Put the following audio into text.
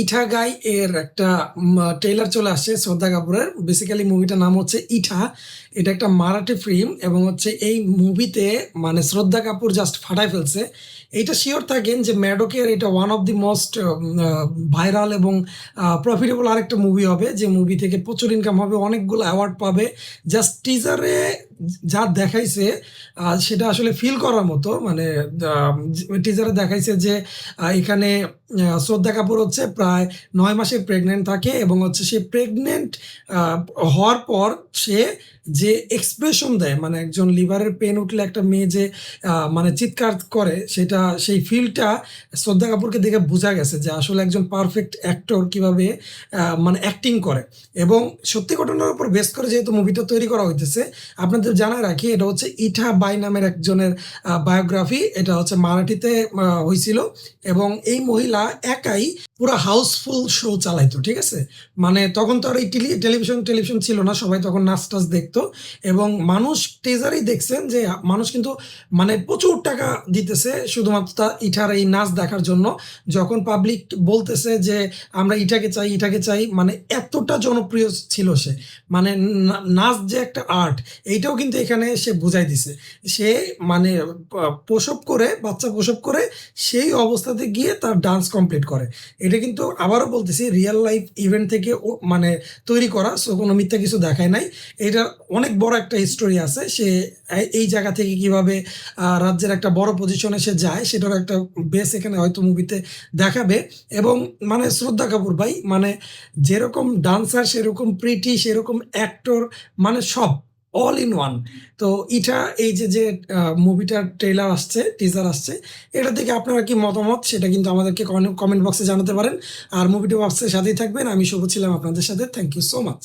ইঠা গাই এর একটা ট্রেলার চলে আসছে শ্রদ্ধা কাপুরের। বেসিক্যালি মুভিটার নাম হচ্ছে ইঠা। এটা একটা মারাঠি ফিল্ম এবং হচ্ছে এই মুভিতে মানে শ্রদ্ধা কাপুর জাস্ট ফাটায় ফেলছে। এইটা শিওর থাকেন যে ম্যাডোকের এটা one of the most viral এবং প্রফিটেবল আরেকটা মুভি হবে, যে মুভি থেকে প্রচুর ইনকাম হবে, অনেকগুলো অ্যাওয়ার্ড পাবে। জাস্ট টিজারে যা দেখাইছে সেটা আসলে ফিল করার মতো। মানে টিজারে দেখাইছে যে এখানে শ্রদ্ধা কাপুর হচ্ছে প্রায় 9 মাসে প্রেগনেন্ট থাকে এবং হচ্ছে সে প্রেগনেন্ট হওয়ার পর সে যে এক্সপ্রেশন দেয়, মানে একজন লিভারের পেন উঠলে একটা মেয়ে যে মানে চিৎকার করে, সেটা সেই ফিলটা শ্রদ্ধা কাপুরকে দেখে বোঝা গেছে যে আসলে একজন পারফেক্ট অ্যাক্টর কিভাবে মানে অ্যাক্টিং করে। এবং সত্যি ঘটনার উপর বেস করে যেহেতু মুভিটা তৈরি করা হইতেছে, আপনাদের জানায় রাখি এটা হচ্ছে ইঠা বাই নামের একজনের বায়োগ্রাফি। এটা হচ্ছে মারাঠিতে হয়েছিল এবং এই মহিলা একাই পুরো হাউসফুল শো চালাইতো, ঠিক আছে। মানে তখন তো আর এই টেলিভিশন ছিল না, সবাই তখন নাচ টাচ দেখতো এবং মানুষ টেজারেই দেখছেন যে মানুষ কিন্তু মানে প্রচুর টাকা দিতেছে শুধুমাত্র ইঠার এই নাচ দেখার জন্য। যখন পাবলিক বলতেছে যে আমরা ইটাকে চাই, মানে এতটা জনপ্রিয় ছিল সে। মানে নাচ যে একটা আর্ট, এইটাও কিন্তু এখানে সে বুঝাই দিছে। সে মানে বাচ্চা প্রসব করে সেই অবস্থাতে গিয়ে তার ডান্স কমপ্লিট করে। এটা কিন্তু আবারও বলতেছি রিয়েল লাইফ ইভেন্ট থেকে মানে তৈরি করা, সো কোনো মিথ্যা কিছু দেখায় নাই। এটার অনেক বড় একটা হিস্টোরি আছে। সে এই জায়গা থেকে কিভাবে রাজ্যের একটা বড় পজিশনে সে যায় সেটার একটা বেস এখানে হয়তো মুভিতে দেখাবে। এবং মানে শ্রদ্ধা কাপুর ভাই মানে যেরকম ডান্সার, সেরকম প্রিটি, সেরকম অ্যাক্টর, মানে সব অল ইন ওয়ান। তো এটা এই যে মুভিটার ট্রেলার আসছে, টিজার আসছে, এটা থেকে আপনারা কি মতামত সেটা কিন্তু আমাদেরকে কমেন্ট বক্সে জানাতে পারেন। আর মুভিটি বক্সের সাথেই থাকবেন। আমি শুভ ছিলাম আপনাদের সাথে। Thank you so much.